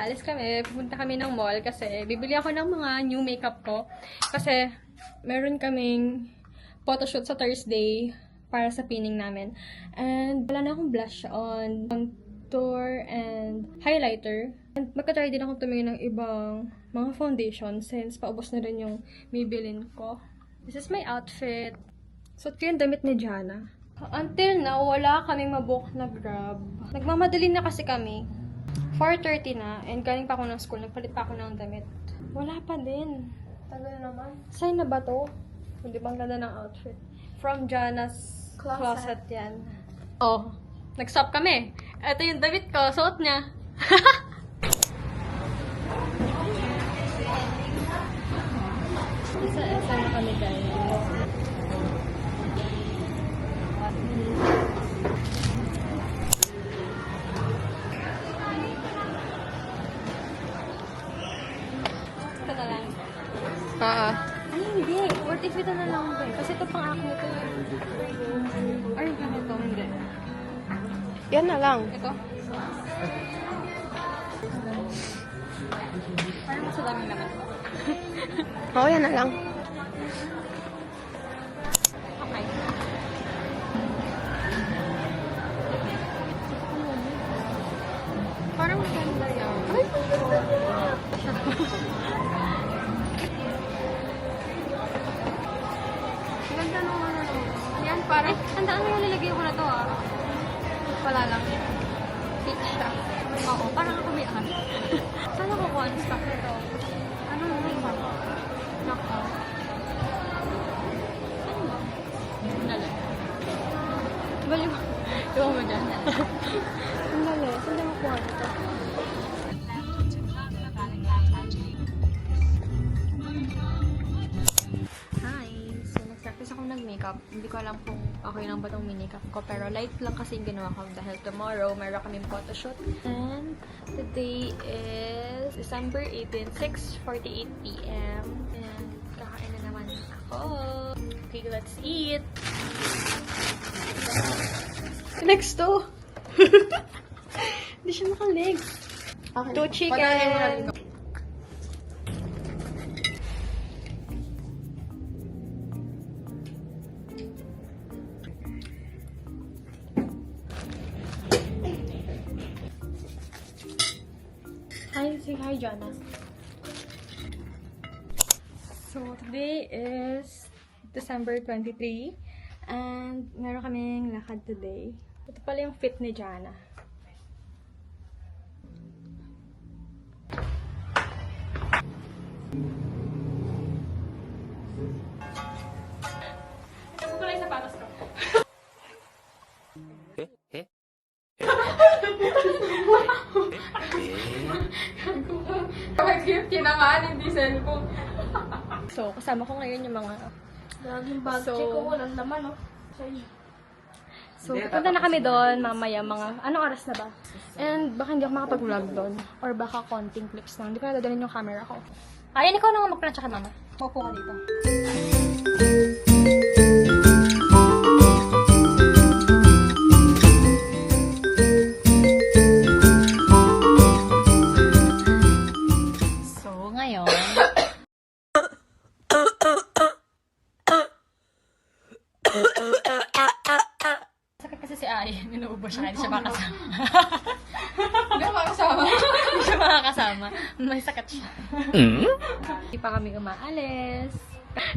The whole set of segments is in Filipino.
alis kami. Pupunta kami ng mall kasi bibili ako ng mga new makeup ko. Kasi meron kaming photoshoot sa Thursday para sa pinning namin. And wala na akong blush on, contour, and highlighter. And magka-try din ako tumingin ng ibang mga foundation since paubos na rin yung bibilin ko. This is my outfit. Suot ko yung damit ni Jana. Until now, wala kaming mabook na Grab. Nagmamadali na kasi kami. 4:30 na, and galing pa ako ng school. Nagpalit pa ako ng damit. Wala pa din. Tagal naman. Sign na ba to? Hindi bang ganda ng outfit? From Jana's closet yan. Oh, nag-stop kami. Ito yung damit ko. Suot niya. Isa na kami guys. Ito na lang. Ay, hindi. What if ito na lang ba? Kasi ito pang akin ito. Ay, ganito. Hindi. Yan na lang. Ito. Parang mas dami naman. Oo, yan na lang. Okay. Parang maganda yan. Ay, ganda nung ano. Yan, parang, tandaan mo yung nilagay ko na to ah. Wala lang. Peach siya. Oo, parang ako may ahas. Saan ako kuha ang stock nito? Ano naman ba? Nako. Ano ba? Dali. Bali mo. Iwan mo dyan. Dali. Saan na makuha nito? Hi! So, nag-practice ako nag-makeup. Hindi ko alam kung okay lang ba itong makeup ko. Pero light lang kasi yung ginawa ko dahil tomorrow meron kaming photoshoot. And today is December 18, 6:48 p.m. And kakain na naman ako. Okay, let's eat! Legs to! Hindi siya naka-legs. Okay. 2 chicken! Hi, say hi, Jana. So, today is December 23 and meron kaming lakad today. Ito pala yung fit ni Jana. Ito pala yung sapatos ko. Mag-gift yun naman, hindi cellphone. So, kasama ko ngayon yung mga... Laging bag So- check ko, walang laman, no? Sa'yo. So, pupunta na kami doon mamaya mga... Anong oras na ba? And baka hindi ako makapag-vlog doon. Or baka konting clips lang. Hindi ko na dadalhin yung camera ko. Ayan, ikaw na nga mag-plancha ka, mama. Maupo ka dito. So, ngayon... Sakit kasi si Ay. Minuubo siya. Hindi siya makakasama. Hindi ako makasama. Hindi siya makakasama. May sakit siya. Hindi pa kami umaalis.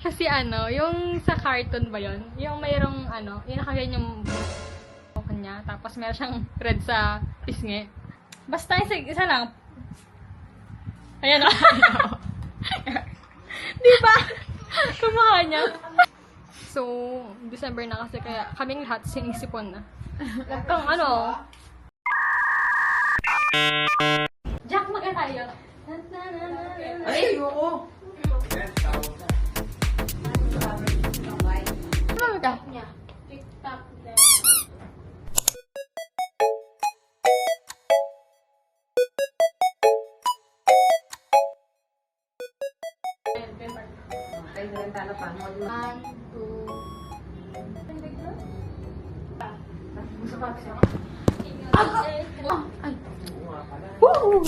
Kasi ano, yung sa carton ba yun? Yung mayroong ano, yung nakaganyan yung buhok niya. Tapos meron siyang red sa pisngi. Basta isa lang. Ayan o. Di ba? Kumaka niya. So, December na kasi kaya kaming lahat sinisipon na. Itong ano. Jack, mag tayo. Ay, ayoko. Ano ka? TikTok din. Ay, tala pa. 1, 2. Gusto pa siya. Ay! Woo!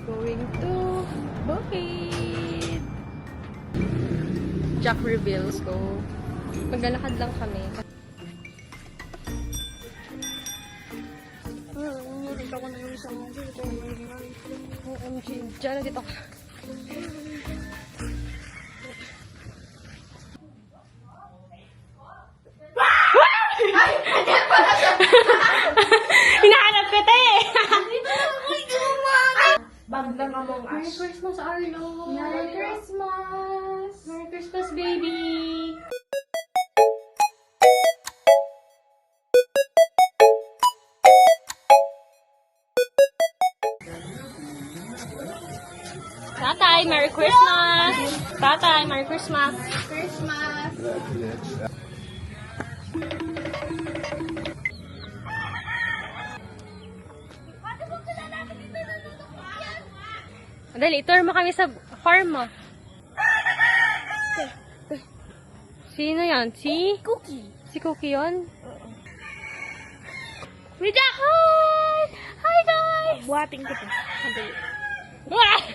We're going to Bukid. Jack reveals ko. Maglalakad lang kami. Nakita ko na yung isang OMG. Diyan na dito ka. Hinahanap ko ito eh! Bandang Among Merry Us. Christmas, Arlo! Merry Christmas! Merry Christmas, baby! Tatay, Merry Christmas! Tatay, Merry Christmas! Christmas! Dali, tour mo kami sa farm mo. Sino yan? Si Cookie! Si Cookie yun? Widya! Hi! Hi, guys! Buhating ko to. Sandali. Wah!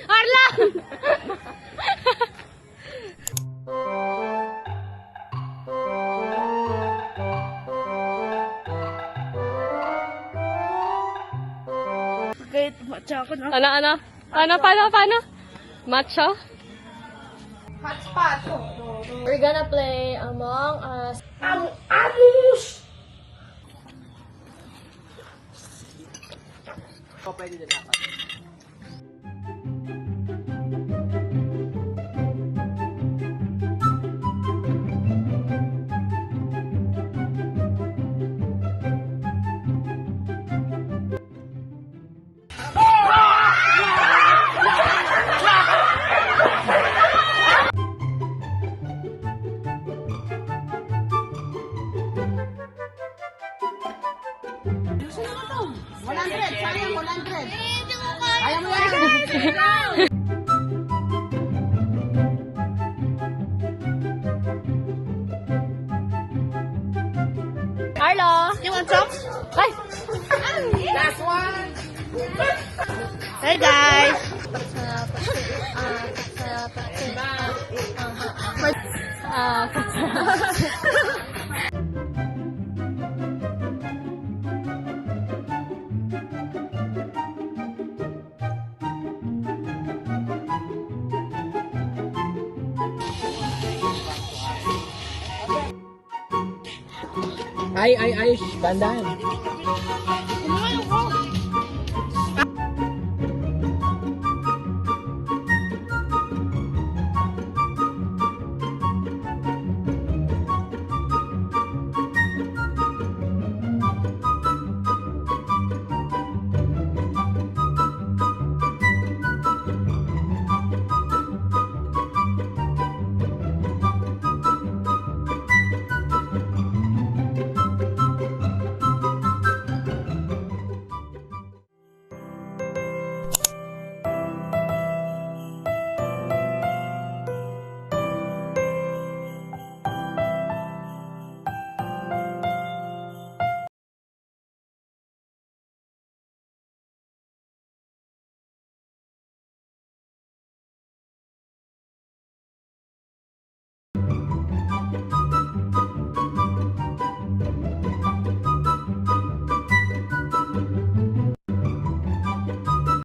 Arla! Kahit matcha ako na. Ano? Paano? Macho? Hotspot! We're gonna play Among Us. Ang amus! Pwede din dapat. Arlo! You want some? Ay! Last one! Hey guys! Ay, dandan.